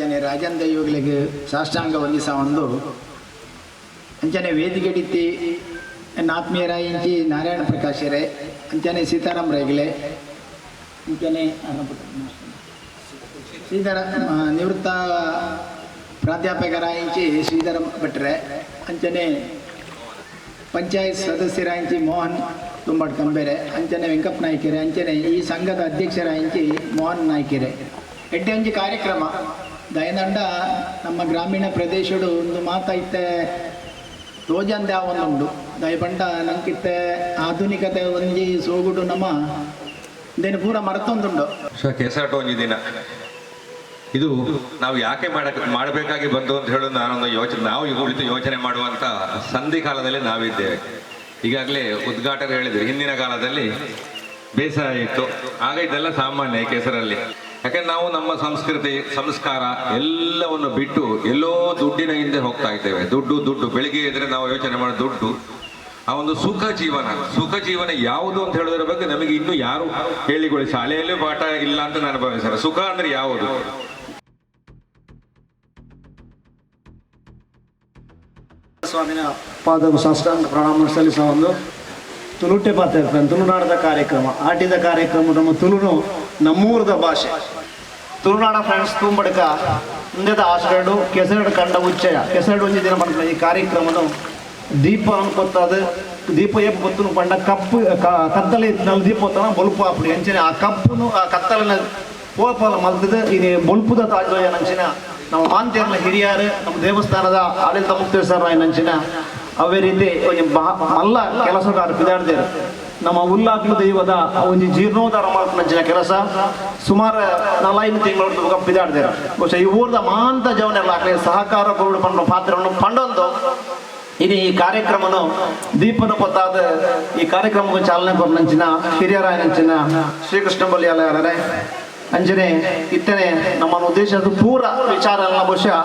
ಅಂಚನೆ ರಾಜನ್ ದೈವಗಳಿಗೆ ಸಾಷ್ಟಾಂಗ ವಂದಿಸ ಒಂದು ಅಂಚನೆ ವೇದಿಕೆಡಿತ್ತಿ ಆತ್ಮೀಯರಾಯಿಂಚಿ ನಾರಾಯಣ ಪ್ರಕಾಶರೇ ಅಂಚನೆ ಸೀತಾರಾಮ್ ರೈಗಲೆ ಅಂಚನೆ ನಿವೃತ್ತ ಪ್ರಾಧ್ಯಾಪಕರಾಯಿಂಚಿ ಶ್ರೀಧರ ಭಟ್ರೆ ಅಂಚನೆ ಪಂಚಾಯತ್ ಸದಸ್ಯರಾಯಿಂಚಿ ಮೋಹನ್ ತುಂಬಾಡ್ ಕಂಬೇರೆ ಅಂಚನೆ ವೆಂಕಪ್ಪ ನಾಯ್ಕೆರೆ ಅಂಚನೆ ಈ ಸಂಘದ ಅಧ್ಯಕ್ಷರಾಯಿಂಚಿ ಮೋಹನ್ ನಾಯ್ಕೆರೆ ಎಡ್ಡೆ ಒಂಜಿ ಕಾರ್ಯಕ್ರಮ ದಯದಂಡ ನಮ್ಮ ಗ್ರಾಮೀಣ ಪ್ರದೇಶಡು ಒಂದು ಮಾತೈತೆ ರೋಜಂದೆ ಒಂದುಂಡು ದಯಪಂಡ ನಂಕಿತ್ತೆ ಆಧುನಿಕತೆ ಒಂಜಿ ಸೋಗುಡು ನಮ್ಮ ದೇನು ಪೂರ ಮರೆತೊಂದುಂಡು ಕೆಸಾಟ ಒಂಜಿ ದಿನ ಇದು ನಾವು ಯಾಕೆ ಮಾಡಬೇಕಾಗಿ ಬಂತು ಅಂತ ಹೇಳೋದು ನಾವು ಈ ಕುರಿತು ಯೋಚನೆ ಮಾಡುವಂತ ಸಂಧಿ ಕಾಲದಲ್ಲಿ ನಾವಿದ್ದೇವೆ. ಈಗಾಗಲೇ ಉದ್ಘಾಟಕರು ಹೇಳಿದ್ರು ಹಿಂದಿನ ಕಾಲದಲ್ಲಿ ಬೇಸಾಯ ಇತ್ತು, ಆಗ ಇದೆಲ್ಲ ಸಾಮಾನ್ಯ ಈ ಕೆಸರಲ್ಲಿ. ಯಾಕಂದ್ರೆ ನಾವು ನಮ್ಮ ಸಂಸ್ಕೃತಿ ಸಂಸ್ಕಾರ ಎಲ್ಲವನ್ನು ಬಿಟ್ಟು ಎಲ್ಲೋ ದುಡ್ಡಿನ ಹಿಂದೆ ಹೋಗ್ತಾ ಇದ್ದೇವೆ. ದುಡ್ಡು ಬೆಳಿಗ್ಗೆ ಇದ್ರೆ ನಾವು ಯೋಚನೆ ಮಾಡೋ ದುಡ್ಡು, ಆ ಒಂದು ಸುಖ ಜೀವನ ಯಾವುದು ಅಂತ ಹೇಳೋದ್ರ ಬಗ್ಗೆ ನಮಗೆ ಇನ್ನೂ ಯಾರು ಹೇಳಿಕೊಳ್ಳಿ, ಶಾಲೆಯಲ್ಲೂ ಪಾಠ ಇಲ್ಲ ಅಂತ ನಾನು ಭಾವಿಸ್ತಾರೆ. ಸುಖ ಅಂದ್ರೆ ಯಾವುದು? ಸ್ವಾಮಿನ ಪಾದವು ಸಾಷ್ಟಾಂಗ ಪ್ರಣಾಮ ಸಲ್ಲಿಸ ಒಂದು ತುಳುಟೆ ಪಾತ್ರ ತುಳುನಾಡದ ಕಾರ್ಯಕ್ರಮ ಆಟಿದ ಕಾರ್ಯಕ್ರಮ. ನಮ್ಮ ತುಳುನು ನಮ್ಮೂರದ ಭಾಷೆ ತುಳುನಾಡ ಫ್ರೆಂಡ್ಸ್ ತುಂಬಡಕ ಮುಂದೆದ ಆಸರಡು ಕೆಸರಡು ಕಂಡ ಉಚ್ಚಯ ಕೆಸರಡು ಒಂಜಿ ದಿನ ಮಾಡ್ತಾರೆ. ಈ ಕಾರ್ಯಕ್ರಮನು ದೀಪ ಅನ್ಕೊತ್ತದು ದೀಪ ಏಪ ಗೊತ್ತು ಪಂಡ ಕಪ್ಪು ಕತ್ತಲೆ ನಲ್ಲಿ ದೀಪ ಹೊತ್ತನ ಬೊಲ್ಪು ಅಪ್ಪಡಿ ಅಂಚನೆ ಆ ಕಪ್ಪುನು ಆ ಕತ್ತಲಿನ ಪೋಪಲ ಮಲ್ತದ ಇದು ಬೊಲ್ಪುದ ತಾಜೋಯ ನಂಚಿನ ನಮ್ಮ ಮಾಂತೇರ್ನ ಹಿರಿಯರು ನಮ್ಮ ದೇವಸ್ಥಾನದ ಆಡಳಿತ ಮುಕ್ತೇಶ್ವರ ನಂಚಿನ ಅವೇ ರೀತಿ ಮಲ್ಲ ಕೆಲಸಗಾರ ಬಿದಾಡ್ದೇರು ನಮ್ಮ ಉಲ್ಲಾಗ್ಲು ದೈವದ ಒಂಜಿ ಜೀರ್ಣೋದ್ಧಾರ ಮಾಡ್ಕೊಂಡಂಚಿನ ಕೆಲಸ ಸುಮಾರು 4 ತಿಂಗಳು ಬಿದಾಡ್ದೇರು. ಬಹುಶಃ ಈ ಊರದ ಮಾಂತ ಜವನೆಲ್ಲ ಆಗ್ಲಿ ಸಹಕಾರ ಬೋರ್ಡ್ ಪಂಡ ಪಾತ್ರವನ್ನು ಪಂಡೊಂದು ಇದು ಈ ಕಾರ್ಯಕ್ರಮನು ದೀಪನ ಪೊತ್ತಾದ ಈ ಕಾರ್ಯಕ್ರಮಕ್ಕೆ ಚಾಲನೆ ಕೊಡಂಚಿನ ಹಿರಿಯರಾಯ ನಂಚಿನ ಶ್ರೀಕೃಷ್ಣ ಬಲಿಯಾಲಯರೇ ಅಂಜನೆ ಇತ್ತನೆ ನಮ್ಮ ಉದ್ದೇಶದ ಪೂರ ವಿಚಾರ ಎಲ್ಲ ಬಹುಶಃ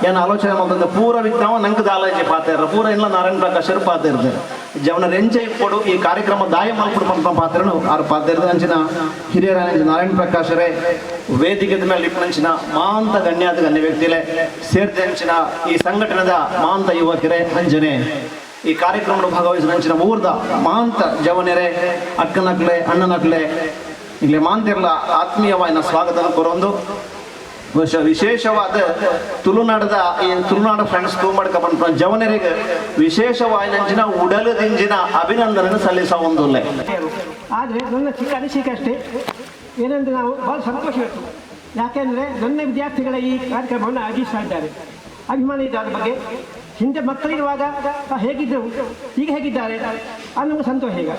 ಏನು ಆಲೋಚನೆ ಮಾಡಿದ್ರೆ ಪೂರ ವಿಜ್ಞಾನ ನಂಗೆ ದಾಲಾಜಿ ಪಾತ್ರ ಪೂರ ಇಲ್ಲ ನಾರಾಯಣ ಪ್ರಕಾಶರು ಪಾತ್ರ ಇರ್ತಾರೆ ಜವನ ರೆಂಚೆ ಇಪ್ಪಡು ಈ ಕಾರ್ಯಕ್ರಮ ದಾಯ ಮಾಡ್ಕೊಡ್ಬಂತ ಪಾತ್ರನು ಆರು ಪಾತ್ರ ಇರ್ತಾರೆ. ಅಂಚಿನ ಹಿರಿಯರ ನಾರಾಯಣ ಪ್ರಕಾಶರೇ ವೇದಿಕೆ ಮೇಲೆ ಇಪ್ಪಂಚಿನ ಮಾಂತ ಗಣ್ಯ ವ್ಯಕ್ತಿಲೆ ಸೇರ್ತೆ ಅಂಚಿನ ಈ ಸಂಘಟನೆದ ಮಾಂತ ಯುವಕರೇ ಅಂಜನೆ ಈ ಕಾರ್ಯಕ್ರಮ ಭಾಗವಹಿಸಿದ ಅಂಚಿನ ಊರ್ದ ಮಾಂತ ಜವನರೇ ಅಕ್ಕನಕ್ಲೆ ಅಣ್ಣನಕ್ಲೆ ಇಲ್ಲಿ ಮಾಂತಿರ್ಲ ಆತ್ಮೀಯವಾದ ಸ್ವಾಗತ ಕೊರೊಂದು ವಿಶೇಷವಾದ ತುಳುನಾಡದ ಈ ತುಳುನಾಡ ಫ್ರೆಂಡ್ಸ್ ತುಂಬಡ್ಕ ಬಂದ ಜವನರಿಗೆ ವಿಶೇಷವಾದ ಉಡಲದಿಂಜಿನ ಅಭಿನಂದನೆ ಸಲ್ಲಿಸ ಒಂದು ಆದರೆ ನನ್ನ ಚಿಕ್ಕ ಅನಿಸಿಕೆ ಅಷ್ಟೇ ಏನೆಂದ್ರೆ ನಾವು ಬಹಳ ಸಂತೋಷ ಇತ್ತು. ಯಾಕೆಂದರೆ ನನ್ನ ವಿದ್ಯಾರ್ಥಿಗಳ ಈ ಕಾರ್ಯಕ್ರಮವನ್ನು ಆಯೋಜಿಸ್ತಾ ಇದ್ದಾರೆ. ಅಭಿಮಾನಿ ಇದ್ದಾರೆ ಬಗ್ಗೆ ಹಿಂದೆ ಮಕ್ಕಳಿರುವಾಗ ಹೇಗಿದ್ದರು ಈಗ ಹೇಗಿದ್ದಾರೆ ಅದು ನಮಗೆ ಸಂತೋಷ. ಈಗ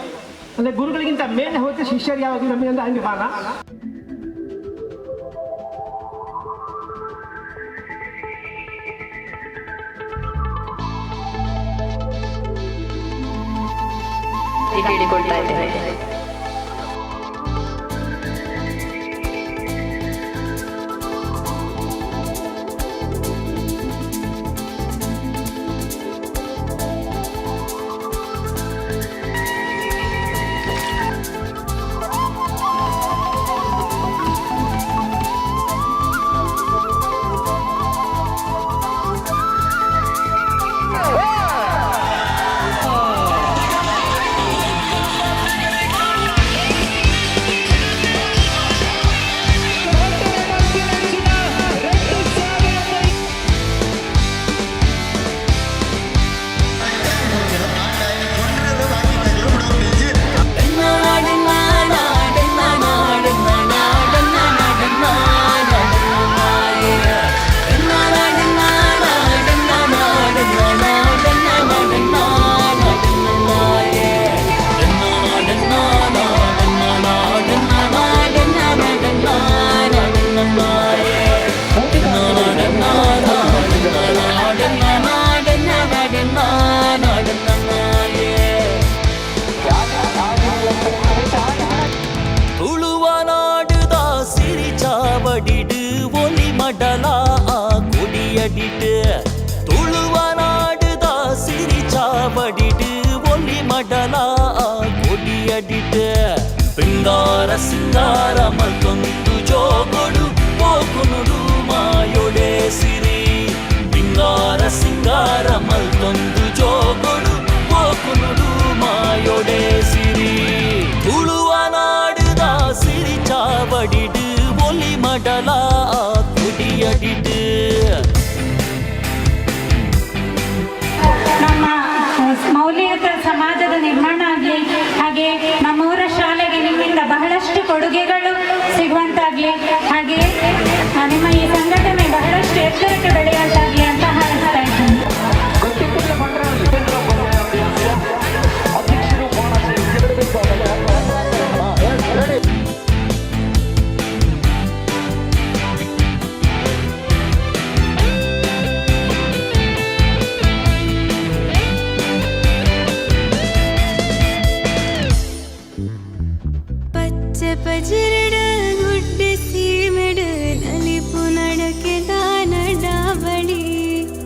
ಅಂದರೆ ಗುರುಗಳಿಗಿಂತ ಮೇಲೆ ಹೋದರೆ ಶಿಷ್ಯರು ಯಾವಾಗಲೂ ನಮಗಿಂದ ಹಂಗೆ ಬಾಣ. ಹೇಳಿಕೊಳ್ತಾ ಇದ್ದೇವೆ. ಸಿಂಗಾರ ಸಿಂಗಾರ ಮತ್ತೊಂದು ಜೋಗೊಡು ಹೋಗುನುಡು ಮಾಯೊಡೆ ಮುಂದಕ್ಕೆ ಬೆಳೆಯೋದಾಗಿ ಅಂತ ಹಾರೈಸ್ತಾ ಇದ್ದೀನಿ. ಪಜರಡ ಗುಡ್ಡ ಸೀಮೆಡ ನಲಿಪು ನಡಕೆ ದಾನಡಾವಳಿ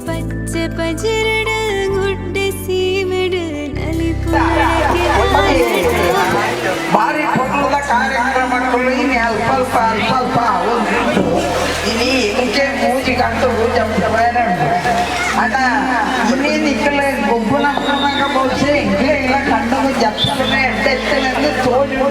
ಪಚ್ಚ ಪಜರಡ ಗುಡ್ಡ ಸೀಮೆಡ ನಲಿಪು ನಡಕೆ ಭಾರಿ ಪುಟ್ಟದ ಕಾರ್ಯಕ್ರಮಗಳು ಇನ್ನು ಅಲ್ಪ ಉಂಟು ಇನಿ ಇಂಕೆ ಮೂಜಿ ಕಂಡು ಬೇರೆ ಅಣ್ಣ ಇನ್ನೇನು ಇಕ್ಕಲ ಗೊಬ್ಬನ ಬಹುಶಃ ಇಂಕ್ಲೆ ಇಲ್ಲ ಕಂಡು ಜಪ್ಪನೆ ಎಡ್ಡೆತ್ತಲೆಂದು ತೋಜುಡು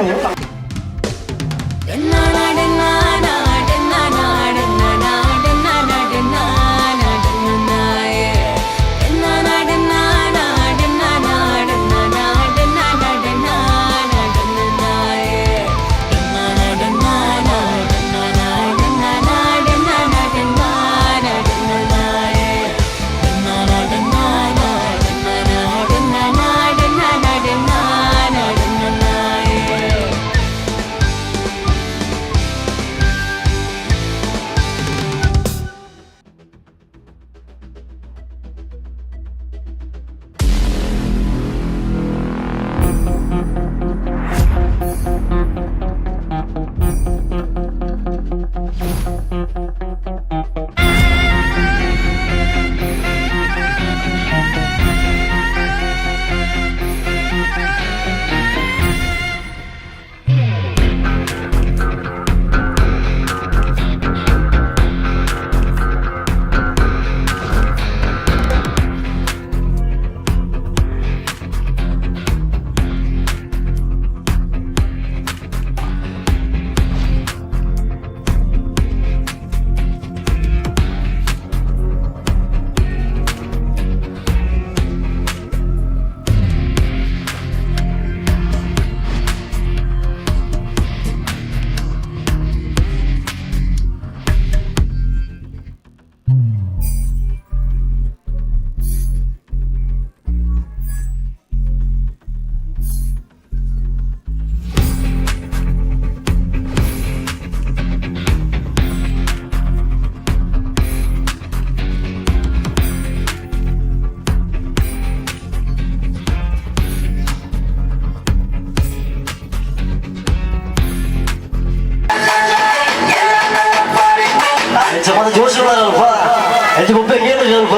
ಜೋಶ್ ಸ್ವಲ್ಪ ಹೆಚ್ಚು ಗೊಬ್ಬರ ಏನು ಸ್ವಲ್ಪ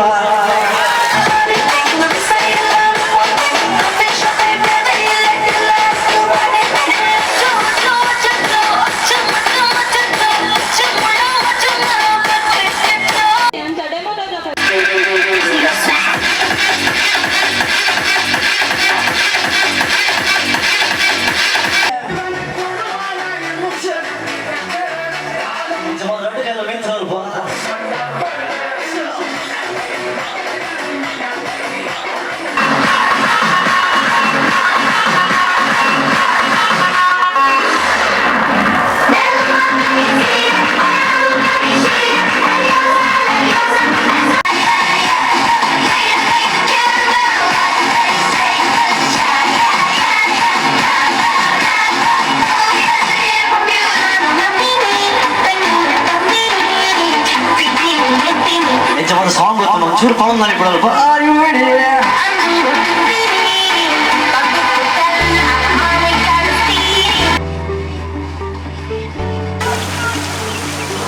ಸಾಂಗ್ ಗೊತ್ತು ಒಂಚೂರು ಪಾಲನ್ ಮಾಡಿ ಬಿಡಲ್ಪ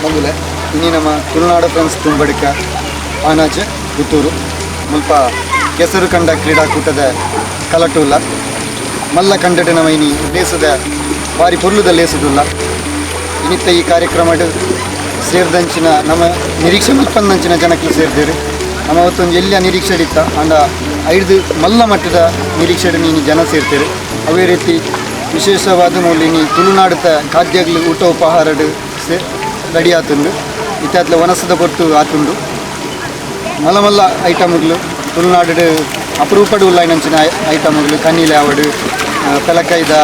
ಬಂದುಲೆ ಇನ್ನಿ ನಮ್ಮ ತುಳುನಾಡು ಫ್ರೆಂಡ್ಸ್ ತುಂಬಡಿಕ ಆನಾಚೆ ಪುತ್ತೂರು ಮುಲ್ಪ ಕೆಸರು ಕಂಡ ಕ್ರೀಡಾಕೂಟದ ಕಲಟುಲ್ಲ ಮಲ್ಲ ಕಂಡಟ ನಮ್ಮ ಇನಿ ಲೇಸದ ಬಾರಿ ಪೊರ್ಲುದ ಲೇಸದುಲ್ಲ ಇನ್ನಿತ್ತ ಈ ಕಾರ್ಯಕ್ರಮ ಸೇರಿದಂಚಿನ ನಮ್ಮ ನಿರೀಕ್ಷೆ ಮುಪ್ಪಂದಂಚಿನ ಜನಕ್ಕೆ ಸೇರಿದ್ದೇವೆ ನಮ್ಮ ಅವತ್ತೊಂದು ಎಲ್ಲ ನಿರೀಕ್ಷೆ ಇತ್ತ ಅಂಡ 5 ಮಲ್ಲ ಮಟ್ಟದ ನಿರೀಕ್ಷೆ ನೀನು ಜನ ಸೇರ್ತೇವೆ ಅವೇ ರೀತಿ ವಿಶೇಷವಾದ ಮೂಲಿನಿ ತುಳುನಾಡದ ಖಾದ್ಯಗಳು ಊಟ ಉಪಹಾರಡು ರೆಡಿ ಆತುಂಡು ಇತ್ತಾತ್ಲ ವನಸದ ಪೊಟ್ಟು ಆತುಂಡು ಮಲ್ಲ ಮಲ್ಲ ಐಟಮ್ಗಳು ತುಳುನಾಡು ಅಪರೂಪಡು ಉಳ್ಳಾಯಿನಂಚಿನ ಐಟಮ್ಗಳು ಕನ್ನೀಲೆ ಆವಡು ಪೆಲಕಾಯ್ದ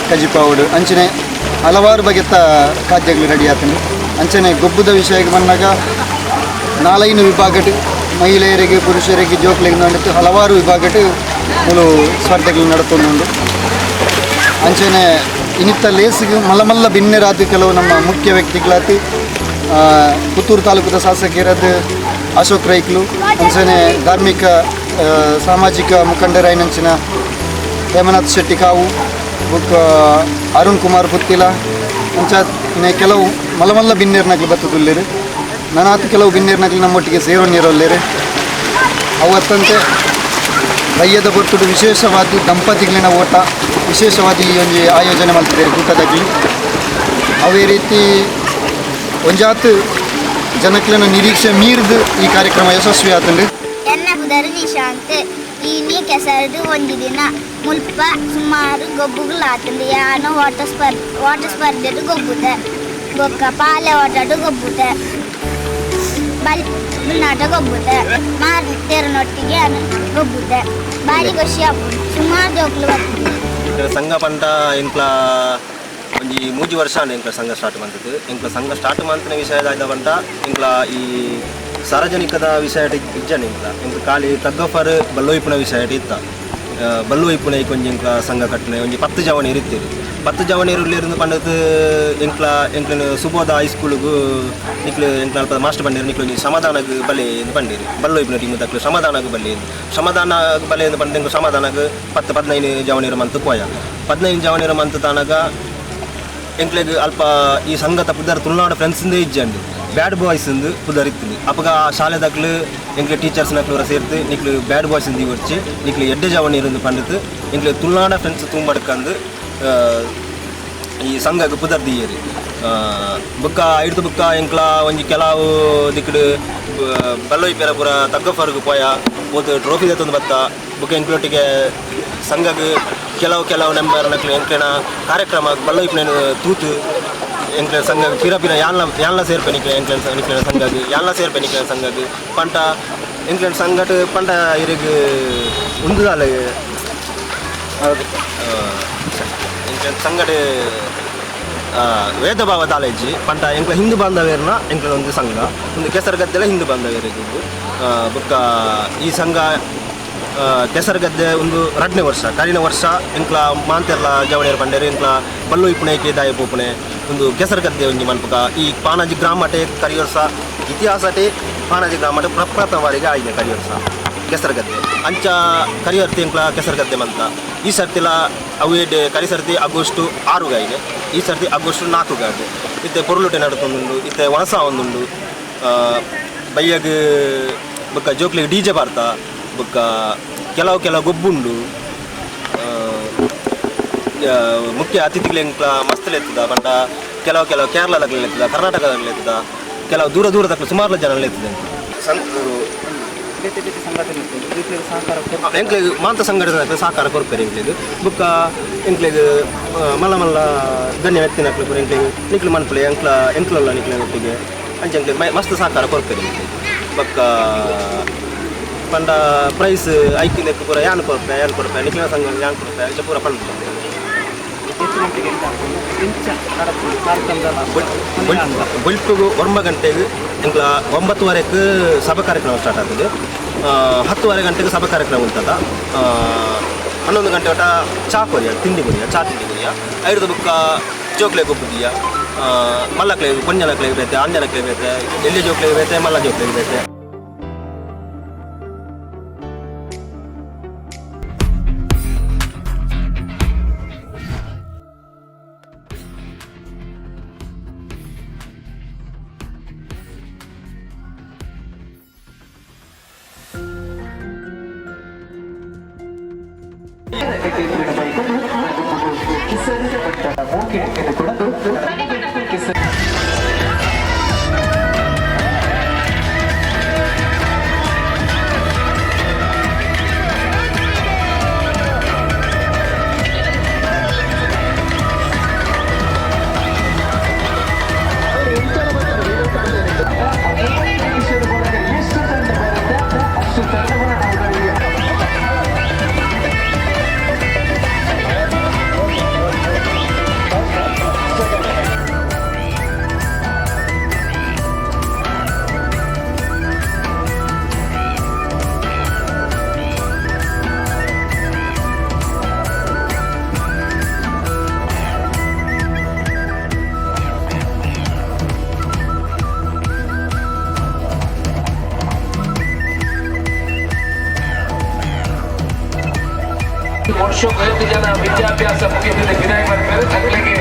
ಕಜಿಪಾವಡು ಅಂಚಿನ ಹಲವಾರು ಬಗೆತ ಖಾದ್ಯಗಳು ರೆಡಿ ಆತುಂಡು ಅಂಚನೆ ಗೊಬ್ಬುದ ವಿಷಯಕ್ಕೆ ಬಂದಾಗ ನಾಲ್ಕು ವಿಭಾಗಟ್ ಮಹಿಳೆಯರಿಗೆ ಪುರುಷರಿಗೆ ಜೋಕ್ಲೆಗೆ ನಡೆದು ಹಲವಾರು ವಿಭಾಗಟ್ ಮೂಲು ಸ್ಪರ್ಧೆಗಳು ನಡತೊಂದುಂಡು. ಅಂಚನೆ ಇನ್ನಿತ್ತ ಲೇಸಿಗೆ ಮಲ್ಲ ಭಿನ್ನರಾದ ಕೆಲವು ನಮ್ಮ ಮುಖ್ಯ ವ್ಯಕ್ತಿಗಳಾತು ಪುತ್ತೂರು ತಾಲೂಕದ ಶಾಸಕರಾದ ಅಶೋಕ್ ರೈಕ್ಲು, ಅಂಚನೆ ಧಾರ್ಮಿಕ ಸಾಮಾಜಿಕ ಮುಖಂಡರಾಯಿನಂಚಿನ ಹೇಮನಾಥ್ ಶೆಟ್ಟಿ ಕಾವು ಬುಕ್ ಅರುಣ್ ಕುಮಾರ್ ಪುತ್ತಿಲ ಅಂಚ ಕೆಲವು ಮಲ್ಲ ಭಿನ್ನೇರ್ನಗ್ಲು ಬತ್ತದುಲ್ಲೇರು. ನಾನಾತು ಕೆಲವು ಭಿನ್ನೇರ್ನಗ್ಲು ನಮ್ಮೊಟ್ಟಿಗೆ ಸೇರೋನಿರೋಲ್ಲೇರು. ಅವತ್ತಂತೆ ಬಯ್ಯದ ಹೊರತು ವಿಶೇಷವಾದ ದಂಪತಿಗಳಿನ ಓಟ ವಿಶೇಷವಾದ ಈ ಒಂದು ಆಯೋಜನೆ ಮಾಡ್ತಿದ್ದಾರೆ ಕೂಟದಾಗಲಿ. ಅವೇ ರೀತಿ ಒಂಜಾತು ಜನಕ್ಲಿನ ನಿರೀಕ್ಷೆ ಮೀರಿದು ಈ ಕಾರ್ಯಕ್ರಮ ಯಶಸ್ವಿ ಆತಂಡು. ಎನ್ನ ಬುಧರು ನಿಶಾಂತ್ ಈನಿ ಕೆಸರದು ಒಂದು ದಿನ ಮುಲ್ಪ ಸುಮಾರು ಗೊಬ್ಬುಗಳು ಆತಂದು. ಯಾನು ವಾಟರ್ ಸ್ಪರ್ಧೆದು ಗೊಬ್ಬುತ್ತೆ, ಬೊಕ್ಕ ಪಾಲೆ ಓಟಾಡು ಗೊಬ್ಬುತ್ತೆ, ನಾಟ ಗೊಬ್ಬುತ್ತೆ, ಮಾರು ತೆರನೊಟ್ಟಿಗೆ ಗೊಬ್ಬುತ್ತೆ. ಭಾರಿ ಖುಷಿ ಆಗ್ಬೋದು. ಸುಮಾರು ಜೋಕ್ಲು ಬರ್ತದೆ. ಸಂಘ ಪಂಡ ಇಂಕ್ಲ ಒಂಜಿ 3 ವರ್ಷ ಇಂಕ್ಲ ಸಂಘ ಸ್ಟಾರ್ಟ್ ಮಾಡ್ತದೆ. ಇಂಕ್ಲ ಸಂಘ ಸ್ಟಾರ್ಟ್ ಮಾಡ್ತಿನ ವಿಷಯದ ಪಂಡ ಇಂಕ್ಲ ಈ ಸಾರ್ವಜನಿಕದ ವಿಷಯ ಇಜ್ಜನೆ ಇಂಕ್ಲ ಖಾಲಿ ತಗ್ಗಫರ್ ಬಲ್ಲೋಯ್ಪುನ ವಿಷಯ ಇತ್ತ. ಬಲ್ಲೋಯ್ಪುನ ಕೊಂಚ ಇಂಕ್ಲ ಸಂಘ ಕಟ್ಟನೆ ಒಂಜಿ 10 ಜವನೀರು ಇರ್ತೀರಿ. 10 ಜವನೀರು ಪಂಡದು ಎಂಕ್ಲ ಸುಬೋಧ ಹೈಸ್ಕೂಲ್ಗೂ ನಿಕ್ಲು ಎಂಕ್ಲ ಮಾಸ್ಟರ್ ಬಂದಿರು ನಿಕ್ಲು ಸಮಾಧಾನಕ್ಕೆ ಬಲೆ ಎಂದು ಬಂದಿರು. ಬಲ್ಲೋಯ್ಪುನ ಟೀಮ್ ತಕ್ಲು ಸಮಾಧಾನಕ್ಕೆ ಬಲೆ ಸಮಾಧಾನ ಬಲೆ ಎಂದು ಬಂದ ಇಂಕ್ಲ ಸಮಾಧಾನಕ್ಕೆ 10-15 ಜವನೀರು ಮಂತ್ ಪೋಯ. 15 ಜವನೀರು ಮಂತ್ ತಾನಾಗ ಎಂಕ್ಲೆಗ್ ಅಲ್ಪ ಈ ಸಂಘದ ಪುದರ್ ತುಳುನಾಡು ಫ್ರೆಂಡ್ಸಿಂದೇ ಇಜ್ಜಂಡು ಬ್ಯಾಡ್ ಬಾಯ್ಸಿಂದು ಪುದರ್ ಇತ್ತು. ಅಪ್ಪಗ ಶಾಲೆದಾಗ್ಲು ಎಂಕ್ಲೆ ಟೀಚರ್ಸ್ ನಕ್ಲು ಸೇರ್ತು ನಿಕ್ಲು ಬ್ಯಾಡ್ ಬಾಯ್ಸಿಂದು ಹೊರ್ಚಿ ನಿಕ್ಲು ಎಡ್ಡೆ ಜವನೀರು ಪಂಡಿತು ಎಂಕ್ಲೆ ತುಳುನಾಡ ಫ್ರೆಂಡ್ಸ್ ತುಂಬಡ್ಕಂದು ಈ ಸಂಘಕ್ಕೆ ಪುದರ್ ದಿಯರಿ. ಬುಕ್ಕ ಹಿಡ್ದು ಬುಕ್ಕ ಎಂಕ್ಲ ಒಂಜಿ ಕೆಲವು ದಿಕ್ಕಡು ಬಲ್ಲೋಯ್ಪೆರ ಪೂರ ತಗ್ಗಫರ್ಗೆ ಪೋಯ ಹೋದ ಟ್ರೋಫಿ ತಂದು ಬತ್ತ ಬುಕ್ಕ ಎಂಕ್ಲೊಟ್ಟಿಗೆ ಸಂಘಕ್ಕೆ ಕೆಲವು ನಂಬರ್ ನಕ್ಲು ಎಂಕ್ಲೆನ ಕಾರ್ಯಕ್ರಮ ಬಲ್ಲೋಯ್ಪನ ತೂತು ಎಂಕ್ಲೆ ಸಂಘ ಪಿರಪಿನ ಯಾಲ್ನ ಸೇರ್ಪೆ ಎಂಕ್ಲೆನ ಸಂಘಕ್ಕೆ ಯಾಲ್ನ ಸೇರ್ಪೆ ನಿಕ್ಲೆನ ಸಂಘಕ್ಕೆ ಪಂಟ ಎಂಕ್ಲೆನ ಸಂಘಟ ಪಂಟ ಇರಿಗೆ ಉಂದುದಾಲ ಎಂಕ್ಲೆನ ಸಂಘಟ ವೇದ ಭಾವ ಕಾಲೇಜಿ ಪಂಟ ಎಂಕ್ಲ ಹಿಂದೂ ಬಾಂಧವ್ಯರನ್ನ ಎಂಕ್ಲ ಒಂದು ಸಂಘ ಒಂದು ಕೆಸರುಗದ್ದೆಲ್ಲ ಹಿಂದೂ ಬಾಂಧವ್ಯರಿಗೆ ಬುಕ್ಕ ಈ ಸಂಘ ಕೆಸರುಗದ್ದೆ ಒಂದು 2ನೇ ವರ್ಷ ಕರಿನ ವರ್ಷ ಎಂಕ್ಲ ಮಾಂತೆರ್ಲ ಜವಣಿಯರು ಪಂಡೇರು ಎಂಕ್ಲ ಬಲ್ಲು ಇಪ್ಪುಣೆಗೆ ದಾಯ ಪೋಪುಣೆ ಒಂದು ಕೆಸರುಗದ್ದೆ ಒಂಜಿ ಮನ್ಪಕ ಈ ಪಾನಾಜಿ ಗ್ರಾಮಟೆ ಕರಿಯರ್ಸ ಇತಿಹಾಸಟೆ ಪಾನಾಜಿ ಗ್ರಾಮಟೆ ಪ್ರಪ್ರಥಮ ಬಾರಿಗೆ ಆಯ್ದೆ ಕರಿಯರ್ಸ ಕೆಸರುಗದ್ದೆ ಅಂಚ ಕರಿಯರ್ತಿ ಎಂಕ್ಲ ಕೆಸರುಗದ್ದೆ ಮಂತ. ಈ ಸರ್ತಿಲ ಅವೇಡೆ ಕರಿ ಸರ್ತಿ ಆಗಸ್ಟ್ 6 ಗಾಯಿದೆ, ಈ ಸರ್ತಿ ಆಗಸ್ಟ್ 4 ಗಾಯಿದೆ. ಇತ್ತೆ ಪೊರ್ಲುಟೆ ನಡುತ್ತೊಂದುಂಡು, ಇತ್ತೆ ವನಸ ಒಂದುಂಡು, ಬಯ್ಯಗ್ ಬೊಕ್ಕ ಜೋಕ್ಲಿಗೆ ಡಿಜೆ ಬಾರ್ತ ಬೊಕ್ಕ ಕೆಲವು ಗೊಬ್ಬುಂಡು. ಮುಖ್ಯ ಅತಿಥಿಗಳೆಂಕ್ಲ ಮಸ್ತಲೆತ್ತದ ಪಂಡ ಕೆಲವು ಕೇರಳದಾಗಲೆತ್ತದ, ಕರ್ನಾಟಕದಾಗಲೆತ್ತದ, ಕೆಲವು ದೂರ ಸುಮಾರು ಜನ ಎತ್ತದ. ಎಂಕ್ಲೆಗ್ ಮಾಂತ ಸಂಘಟನೆ ಸಹಕಾರ ಕೊಡ್ತಾರೆ. ಎಂಕ್ಲೆಗ್ ಬುಕ್ಕ ಎಂಕ್ಲೆಗ್ ಮಲ್ಲ ಗಣ್ಯ ವ್ಯಕ್ತಿನಕ್ಲು ಪೂರ ಎಂಕ್ಲೆಗ್ ನಿಕ್ಲು ಮನ್ಪಲೆ ಎಂಕ್ಲಲ್ಲ ನಿಕ್ಲೆ ಒಟ್ಟಿಗೆ ಅಂಚೆ ಎಂಕ್ಲೆಗ್ ಮಸ್ತ್ ಸಹಕಾರ ಕೊಡ್ತಾರೆ. ಬೊಕ್ಕ ಪಂಡ ಪ್ರೈಸ್ ಐಕಿಂದಕ್ಕೆ ಪೂರ ಯಾನ್ ಕೊಡ್ಪೆ ನಿಕ್ಲಿನ ಸಂಘ ಯಾನ್ ಕೊಡ್ಪೆ ಅಂಚೆ ಪೂರ ಪಂಡ ಬುಲ್ಪಿಗೂ 1 ಗಂಟೆಗೆ ಎಂಕ್ಲ 9:30ಕ್ಕೆ ಸಭಾ ಕಾರ್ಯಕ್ರಮ ಸ್ಟಾರ್ಟ್ ಆಗ್ತದೆ. 10:30 ಗಂಟೆಗೆ ಸಭಾ ಕಾರ್ಯಕ್ರಮ ಉಂಟದ. 11 ಗಂಟೆ ಒಟ್ಟ ಚಾ ತಿಂಡಿ ಕೊರಿಯ 5 ಬುಕ್ಕ ಜೋಕ್ಲೆ ಗೊಬ್ಬುದಿಯ ಮಲ್ಲಕ್ಲೆ ಕೊಂಜನಕ್ಲೆ ಬೇತೆ ಅಂಜನಕ್ಲೆ ಬೇತೆ ಎಲ್ಲಿ ಜೋಕ್ಲೆ ಬೇತೆ ಮಲ್ಲ ಜೋಕ್ಲೆ ಬೇತೆ. ವರ್ಷಕ್ಕೆ 5 ಜನ ವಿದ್ಯಾಭ್ಯಾಸ ಮುಗಿದಿದೆ ವಿದಾಯ ಬರ್ತಾರೆ ಅಗ್ಲಿಗೆ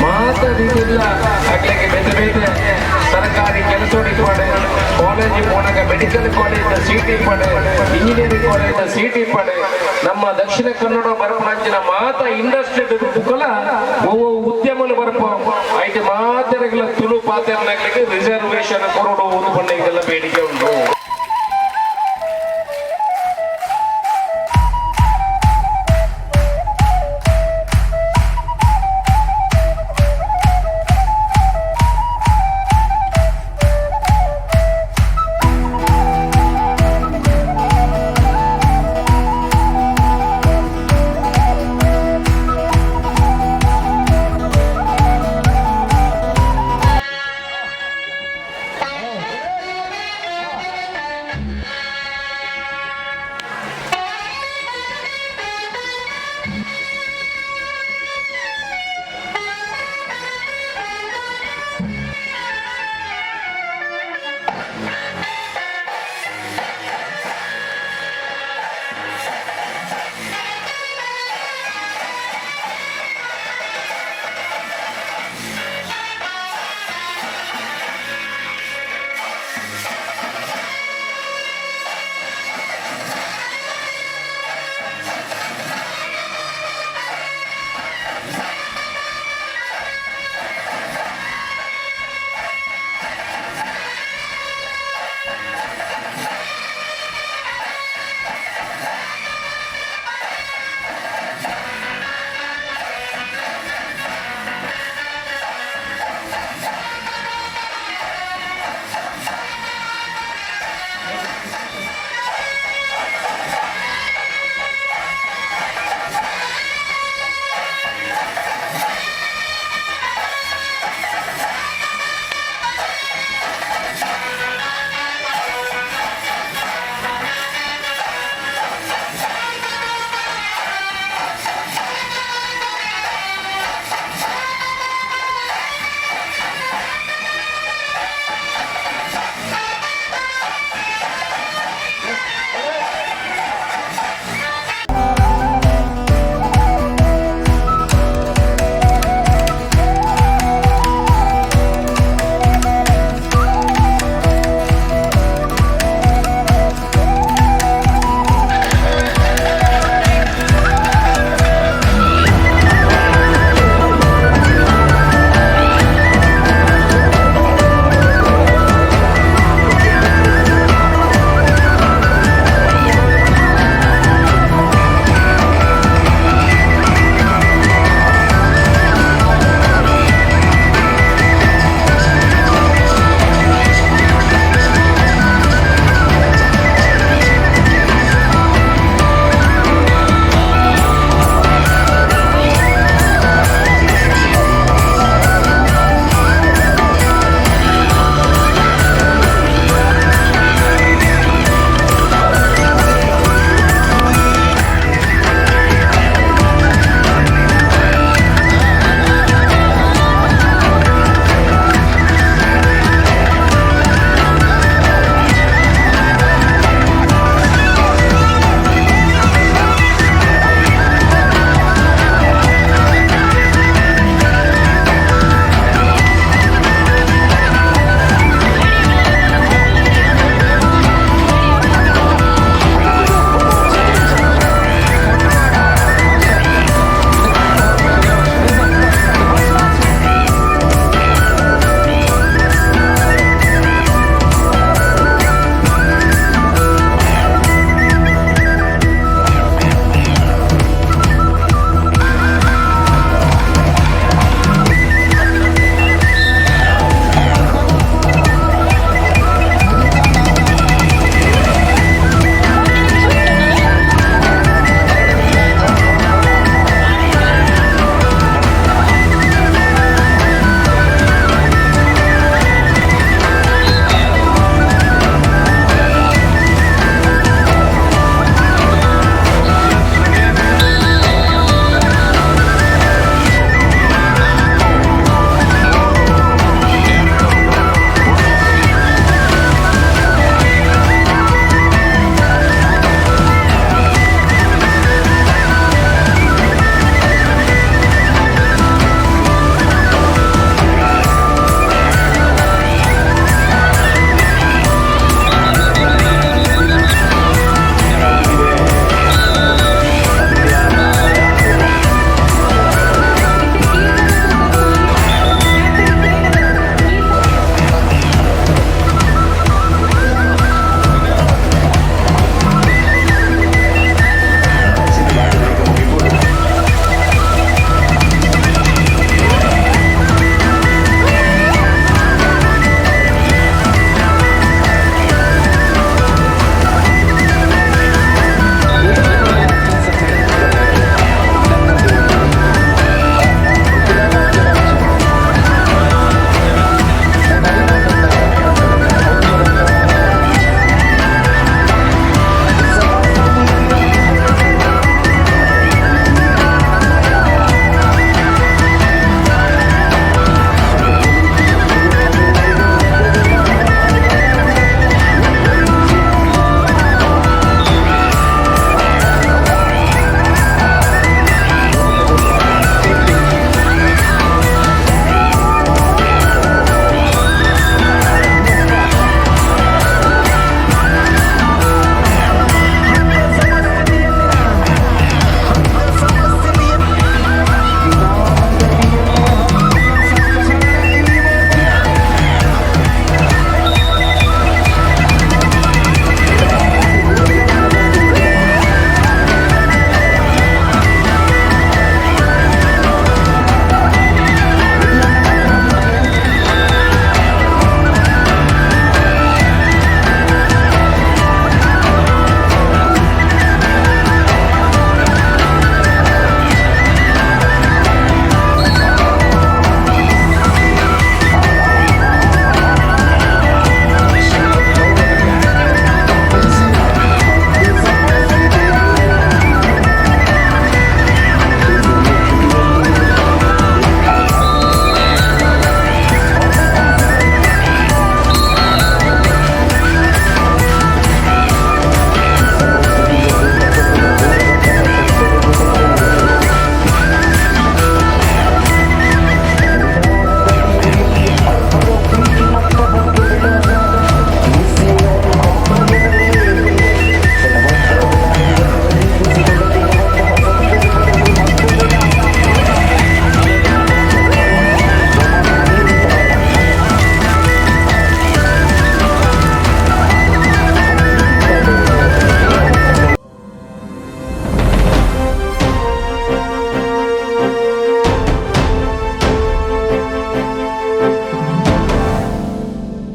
ಮಾತ್ರ ರೀತಿಯಿಲ್ಲ ಅಗ್ಲಿಗೆ ಬೇತೆ ಬೇತೆ ಸರ್ಕಾರಿ ಕೆಲಸ ಪಡೆ ಕಾಲೇಜ್ ಮೂಲಕ ಮೆಡಿಕಲ್ ಕಾಲೇಜ್ ಸೀಟಿ ಪಡೆ ಇಂಜಿನಿಯರಿಂಗ್ ಕಾಲೇಜ್ ಸೀಟಿ ಪಡೆ ನಮ್ಮ ದಕ್ಷಿಣ ಕನ್ನಡ ಬರಪಂಚಿನ ಮಾತ ಇಂಡಸ್ಟ್ರಿ ಕುಲ ಉದ್ಯಮలు ಬರಪ ಐದು ಮಾತೆರೆಗಳ ತುಳು ಪಾತೆರನಾಗ್ಲಿಕ್ಕೆ ರಿಸರ್ವೇಶನ್ ಕೊರಡು ಒಂದು ಬಣ್ಣ ಇದೆಲ್ಲ ಬೇಡಿಕೆ ಉಂಟು.